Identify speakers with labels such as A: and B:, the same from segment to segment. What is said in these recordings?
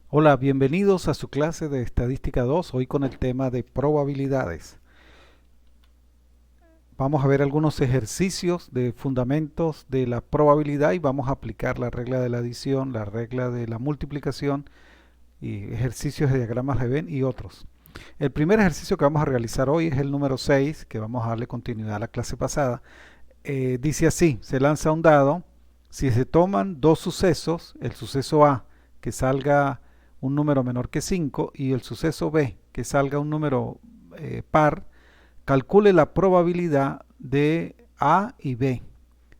A: Hola, bienvenidos a su clase de Estadística 2, hoy con el tema de probabilidades. Vamos a ver algunos ejercicios de fundamentos de la probabilidad y vamos a aplicar la regla de la adición, la regla de la multiplicación y ejercicios de diagramas de Venn y otros. El primer ejercicio que vamos a realizar hoy es el número 6, que vamos a darle continuidad a la clase pasada. Dice así: se lanza un dado, si se toman dos sucesos, el suceso A, que salga un número menor que 5, y el suceso B, que salga un número par, calcule la probabilidad de A y B.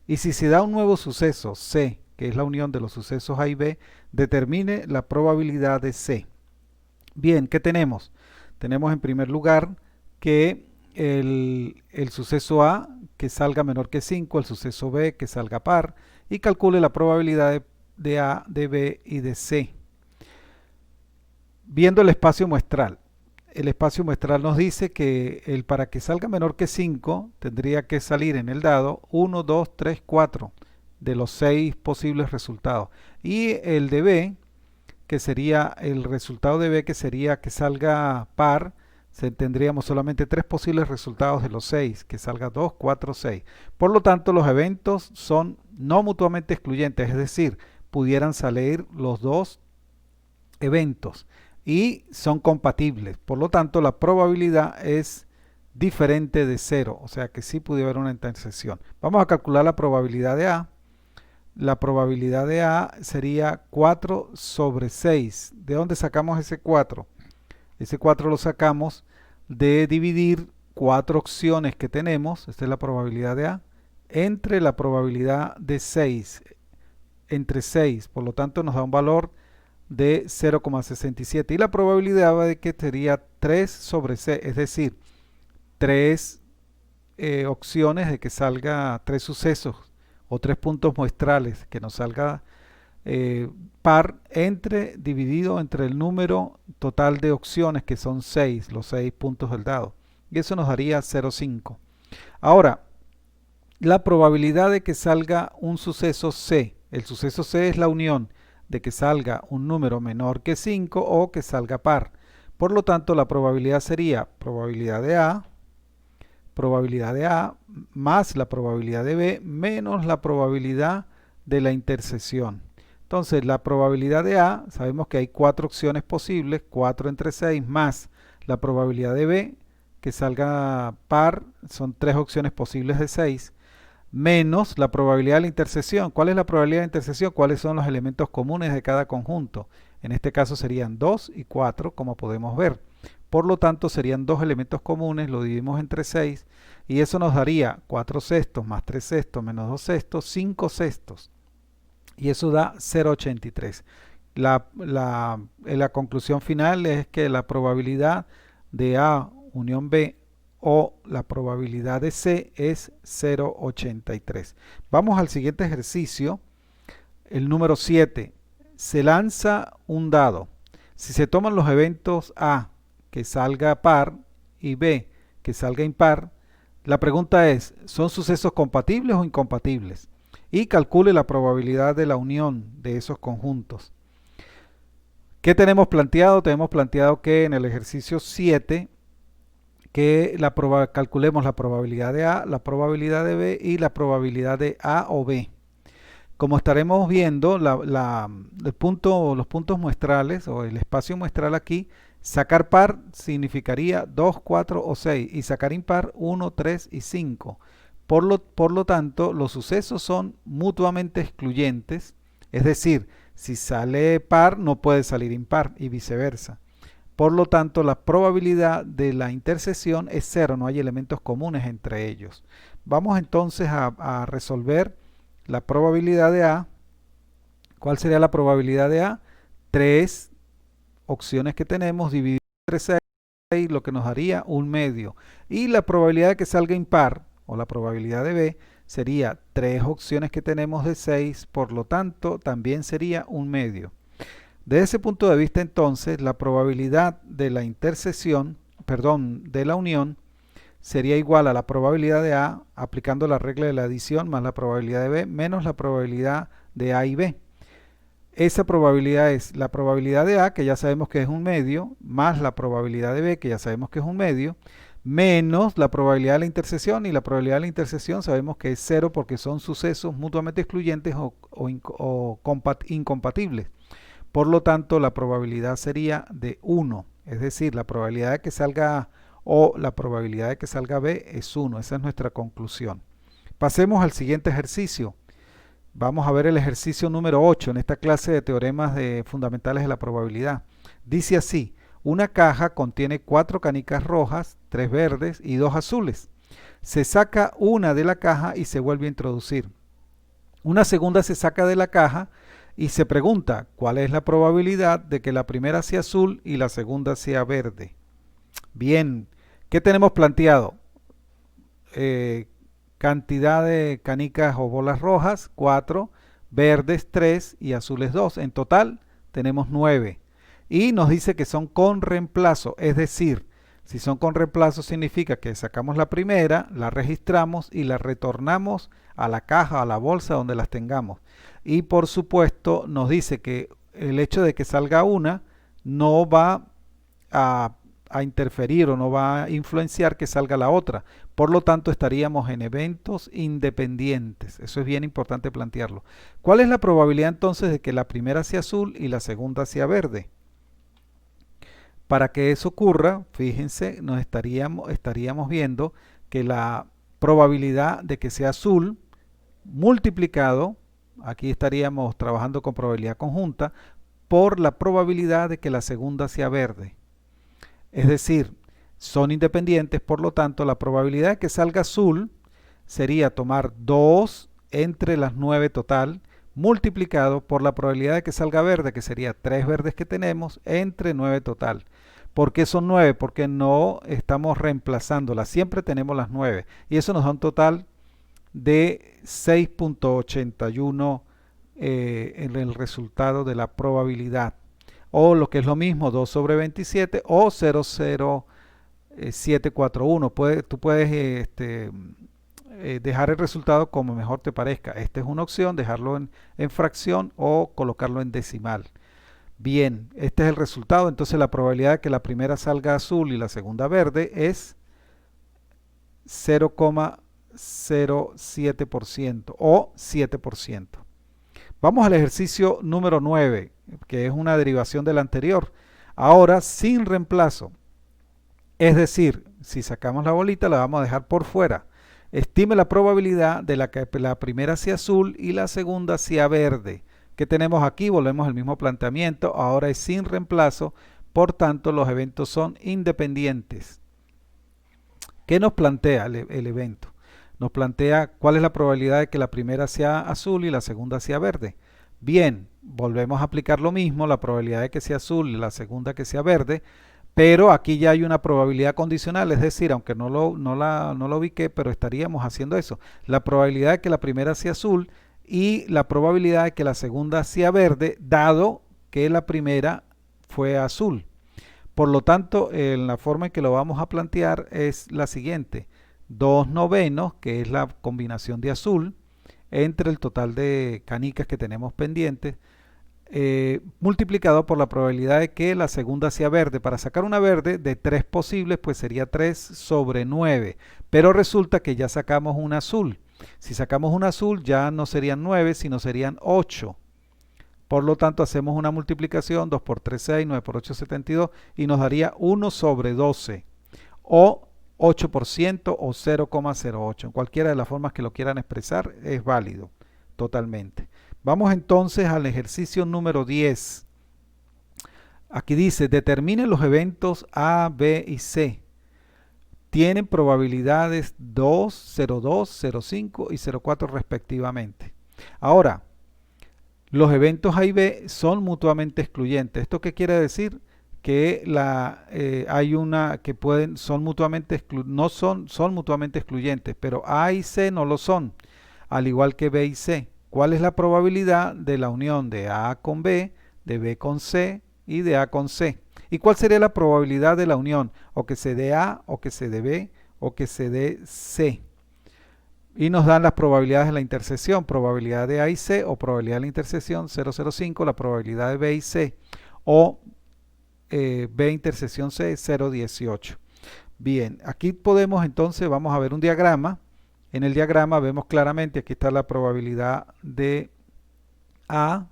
A: Y si se da un nuevo suceso, C, que es la unión de los sucesos A y B, determine la probabilidad de C. Bien, ¿qué tenemos? Tenemos en primer lugar que el suceso A que salga menor que 5, el suceso B que salga par, y calcule la probabilidad de A, de B y de C. Viendo el espacio muestral. El espacio muestral nos dice que para que salga menor que 5 tendría que salir en el dado 1, 2, 3, 4 de los 6 posibles resultados. Y el de B, que sería el resultado de B, que sería que salga par, tendríamos solamente 3 posibles resultados de los 6, que salga 2, 4, 6. Por lo tanto, los eventos son no mutuamente excluyentes, es decir, pudieran salir los dos eventos y son compatibles. Por lo tanto, la probabilidad es diferente de 0, o sea que sí pudiera haber una intersección. Vamos a calcular la probabilidad de A. La probabilidad de A sería 4 sobre 6. ¿De dónde sacamos ese 4? Ese 4 lo sacamos de dividir 4 opciones que tenemos, esta es la probabilidad de A, entre la probabilidad de 6, entre 6, por lo tanto nos da un valor de 0,67 y la probabilidad de que sería 3 sobre 6, es decir, 3 opciones de que salga 3 sucesos o 3 puntos muestrales, que nos salga par dividido entre el número total de opciones, que son 6, los 6 puntos del dado, y eso nos daría 0,5. Ahora, la probabilidad de que salga un suceso C, el suceso C es la unión de que salga un número menor que 5 o que salga par. Por lo tanto, la probabilidad sería probabilidad de A más la probabilidad de B menos la probabilidad de la intersección. Entonces, la probabilidad de A, sabemos que hay 4 opciones posibles, 4 entre 6, más la probabilidad de B, que salga par, son 3 opciones posibles de 6, menos la probabilidad de la intersección. ¿Cuál es la probabilidad de intersección? ¿Cuáles son los elementos comunes de cada conjunto? En este caso serían 2 y 4, como podemos ver. Por lo tanto, serían dos elementos comunes, lo dividimos entre 6, y eso nos daría 4 sextos más 3 sextos menos 2 sextos, 5 sextos. Y eso da 0,83. La conclusión final es que la probabilidad de A unión B o la probabilidad de C es 0,83. Vamos al siguiente ejercicio, el número 7. Se lanza un dado. Si se toman los eventos A, que salga par, y B, que salga impar, la pregunta es, ¿son sucesos compatibles o incompatibles? Y calcule la probabilidad de la unión de esos conjuntos. ¿Qué tenemos planteado? Tenemos planteado que en el ejercicio 7 que calculemos la probabilidad de A, la probabilidad de B y la probabilidad de A o B. Como estaremos viendo, los puntos muestrales o el espacio muestral aquí, sacar par significaría 2, 4 o 6 y sacar impar 1, 3 y 5. Por lo tanto, los sucesos son mutuamente excluyentes, es decir, si sale par no puede salir impar y viceversa. Por lo tanto, la probabilidad de la intersección es 0, no hay elementos comunes entre ellos. Vamos entonces a resolver la probabilidad de A. ¿Cuál sería la probabilidad de A? 3 opciones que tenemos dividido entre 6, lo que nos daría un medio. Y la probabilidad de que salga impar, o la probabilidad de B, sería 3 opciones que tenemos de 6, por lo tanto, también sería un medio. Desde ese punto de vista, entonces, la probabilidad de la intersección, perdón, de la unión, sería igual a la probabilidad de A, aplicando la regla de la adición, más la probabilidad de B, menos la probabilidad de A y B. esa probabilidad es la probabilidad de A, que ya sabemos que es un medio, más la probabilidad de B, que ya sabemos que es un medio, menos la probabilidad de la intersección, y la probabilidad de la intersección sabemos que es cero porque son sucesos mutuamente excluyentes o incompatibles. Por lo tanto, la probabilidad sería de 1, es decir, la probabilidad de que salga A o la probabilidad de que salga B es 1. Esa es nuestra conclusión. Pasemos al siguiente ejercicio. Vamos a ver el ejercicio número 8 en esta clase de teoremas fundamentales de la probabilidad. Dice así: una caja contiene 4 canicas rojas, 3 verdes y 2 azules. Se saca una de la caja y se vuelve a introducir. Una segunda se saca de la caja y se pregunta cuál es la probabilidad de que la primera sea azul y la segunda sea verde. Bien, ¿qué tenemos planteado? Cantidad de canicas o bolas rojas, 4, verdes 3 y azules 2. En total tenemos 9. Y nos dice que son con reemplazo, es decir, si son con reemplazo significa que sacamos la primera, la registramos y la retornamos a la caja, a la bolsa donde las tengamos. Y por supuesto nos dice que el hecho de que salga una no va a interferir o no va a influenciar que salga la otra. Por lo tanto, estaríamos en eventos independientes. Eso es bien importante plantearlo. ¿Cuál es la probabilidad entonces de que la primera sea azul y la segunda sea verde? Para que eso ocurra, fíjense, estaríamos viendo que la probabilidad de que sea azul multiplicado, aquí estaríamos trabajando con probabilidad conjunta, por la probabilidad de que la segunda sea verde. Es decir, son independientes, por lo tanto, la probabilidad de que salga azul sería tomar 2 entre las 9 total, multiplicado por la probabilidad de que salga verde, que sería 3 verdes que tenemos, entre 9 total. ¿Por qué son 9? Porque no estamos reemplazándolas, siempre tenemos las 9. Y eso nos da un total de 6.81 en el resultado de la probabilidad. O lo que es lo mismo, 2 sobre 27 o 0,0741. Tú puedes dejar el resultado como mejor te parezca. Esta es una opción, dejarlo en fracción o colocarlo en decimal. Bien, este es el resultado. Entonces la probabilidad de que la primera salga azul y la segunda verde es 0,07% o 7%. Vamos al ejercicio número 9, que es una derivación del anterior. Ahora sin reemplazo. Es decir, si sacamos la bolita la vamos a dejar por fuera. Estime la probabilidad de que la primera sea azul y la segunda sea verde. ¿Qué tenemos aquí? Volvemos al mismo planteamiento. Ahora es sin reemplazo. Por tanto, los eventos son independientes. ¿Qué nos plantea el evento? Nos plantea cuál es la probabilidad de que la primera sea azul y la segunda sea verde. Bien, volvemos a aplicar lo mismo, la probabilidad de que sea azul y la segunda que sea verde, pero aquí ya hay una probabilidad condicional, es decir, aunque no lo ubiqué, pero estaríamos haciendo eso. La probabilidad de que la primera sea azul y la probabilidad de que la segunda sea verde, dado que la primera fue azul. Por lo tanto, la forma en que lo vamos a plantear es la siguiente: 2 novenos, que es la combinación de azul, entre el total de canicas que tenemos pendientes, multiplicado por la probabilidad de que la segunda sea verde. Para sacar una verde de 3 posibles, pues sería 3 sobre 9. Pero resulta que ya sacamos un azul. Si sacamos un azul, ya no serían 9, sino serían 8. Por lo tanto, hacemos una multiplicación, 2 por 3, 6, 9 por 8, 72, y nos daría 1 sobre 12, o 8% o 0,08. En cualquiera de las formas que lo quieran expresar, es válido totalmente. Vamos entonces al ejercicio número 10. Aquí dice, determine los eventos A, B y C. Tienen probabilidades 2, 0,2, 0,5 y 0,4 respectivamente. Ahora, los eventos A y B son mutuamente excluyentes. ¿Esto qué quiere decir? Que hay una que son mutuamente son mutuamente excluyentes, pero A y C no lo son, al igual que B y C. ¿Cuál es la probabilidad de la unión de A con B, de B con C y de A con C? ¿Y cuál sería la probabilidad de la unión? O que se dé A, o que se dé B, o que se dé C. Y nos dan las probabilidades de la intersección, probabilidad de A y C o probabilidad de la intersección 0,05, la probabilidad de B y C o B intersección C 0,18. Bien, aquí podemos entonces, vamos a ver un diagrama. En el diagrama vemos claramente, aquí está la probabilidad de A,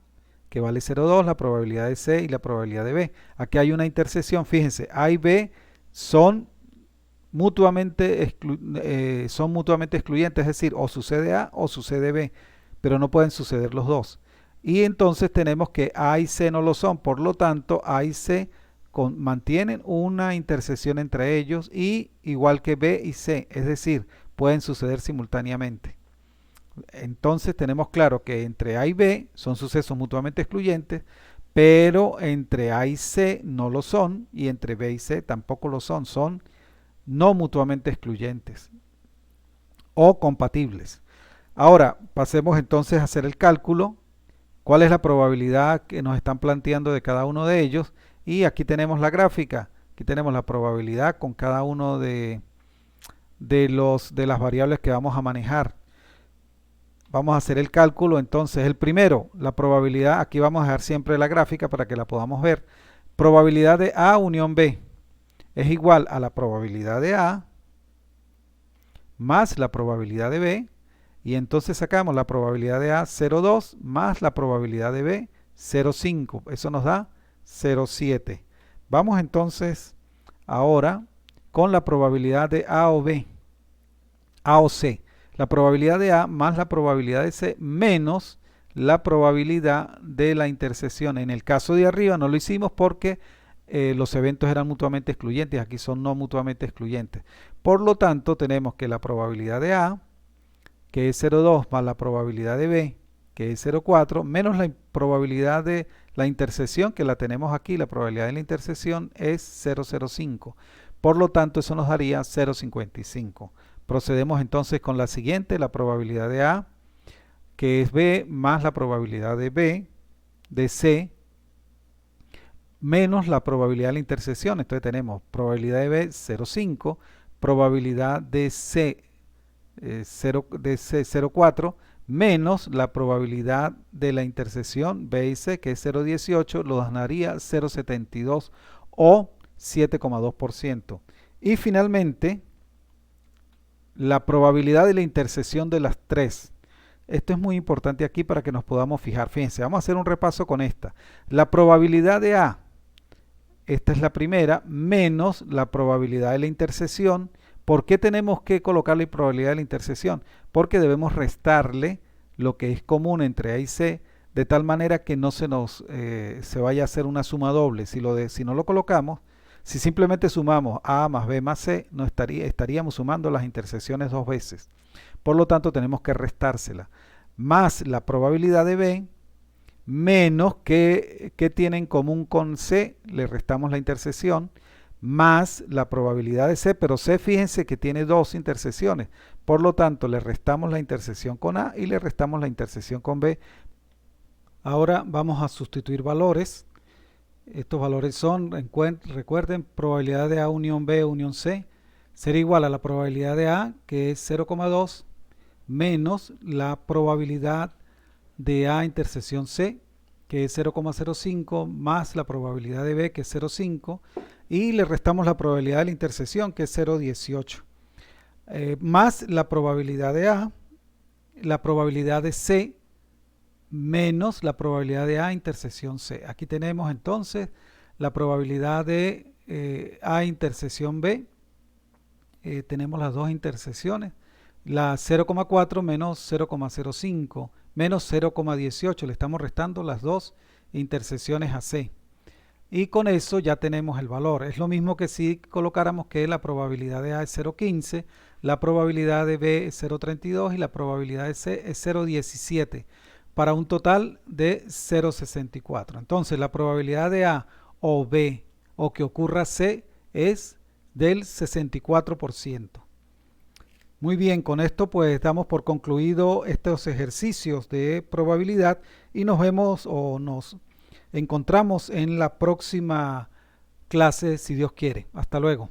A: que vale 0,2, la probabilidad de C y la probabilidad de B. Aquí hay una intersección, fíjense, A y B son mutuamente excluyentes, es decir, o sucede A o sucede B, pero no pueden suceder los dos. Y entonces tenemos que A y C no lo son, por lo tanto A y C mantienen una intersección entre ellos y igual que B y C, es decir, pueden suceder simultáneamente. Entonces tenemos claro que entre A y B son sucesos mutuamente excluyentes, pero entre A y C no lo son y entre B y C tampoco lo son, son no mutuamente excluyentes o compatibles. Ahora pasemos entonces a hacer el cálculo. ¿Cuál es la probabilidad que nos están planteando de cada uno de ellos? Y aquí tenemos la gráfica. Aquí tenemos la probabilidad con cada uno de las variables que vamos a manejar. Vamos a hacer el cálculo. Entonces el primero, la probabilidad, aquí vamos a dejar siempre la gráfica para que la podamos ver. Probabilidad de A unión B es igual a la probabilidad de A más la probabilidad de B, y entonces sacamos la probabilidad de A 0,2 más la probabilidad de B 0,5. Eso nos da 0,7. Vamos entonces ahora con la probabilidad de A o B, A o C. La probabilidad de A más la probabilidad de C menos la probabilidad de la intersección. En el caso de arriba no lo hicimos porque los eventos eran mutuamente excluyentes, aquí son no mutuamente excluyentes. Por lo tanto, tenemos que la probabilidad de A, que es 0,2, más la probabilidad de B, que es 0,4, menos la probabilidad de la intersección, que la tenemos aquí, la probabilidad de la intersección es 0,05. Por lo tanto, eso nos daría 0,55. Procedemos entonces con la siguiente, la probabilidad de A, que es B, más la probabilidad de B, de C, menos la probabilidad de la intersección. Entonces tenemos probabilidad de B 0,5, probabilidad de C 0,4 menos la probabilidad de la intersección B y C, que es 0,18, lo daría 0,72 o 7,2%. Y finalmente, la probabilidad de la intersección de las tres. Esto es muy importante aquí para que nos podamos fijar. Fíjense, vamos a hacer un repaso con esta. La probabilidad de A, esta es la primera, menos la probabilidad de la intersección. ¿Por qué tenemos que colocar la probabilidad de la intersección? Porque debemos restarle lo que es común entre A y C, de tal manera que no se vaya a hacer una suma doble. Si no lo colocamos, si simplemente sumamos A más B más C, no estaríamos sumando las intersecciones dos veces. Por lo tanto, tenemos que restársela. Más la probabilidad de B, menos que tiene en común con C, le restamos la intersección, más la probabilidad de C, pero C, fíjense que tiene dos intersecciones. Por lo tanto, le restamos la intersección con A y le restamos la intersección con B. Ahora vamos a sustituir valores. Estos valores son, recuerden, probabilidad de A unión B unión C será igual a la probabilidad de A, que es 0,2, menos la probabilidad de A intersección C, que es 0,05, más la probabilidad de B, que es 0,5, y le restamos la probabilidad de la intersección, que es 0,18, más la probabilidad de A, la probabilidad de C, menos la probabilidad de A intersección C. Aquí tenemos entonces la probabilidad de A intersección B. Tenemos las dos intersecciones. La 0,4 menos 0,05 menos 0,18. Le estamos restando las dos intersecciones a C. Y con eso ya tenemos el valor. Es lo mismo que si colocáramos que la probabilidad de A es 0,15, la probabilidad de B es 0,32 y la probabilidad de C es 0,17, para un total de 0,64. Entonces la probabilidad de A o B o que ocurra C es del 64%. Muy bien, con esto pues damos por concluido estos ejercicios de probabilidad y nos vemos o nos encontramos en la próxima clase si Dios quiere. Hasta luego.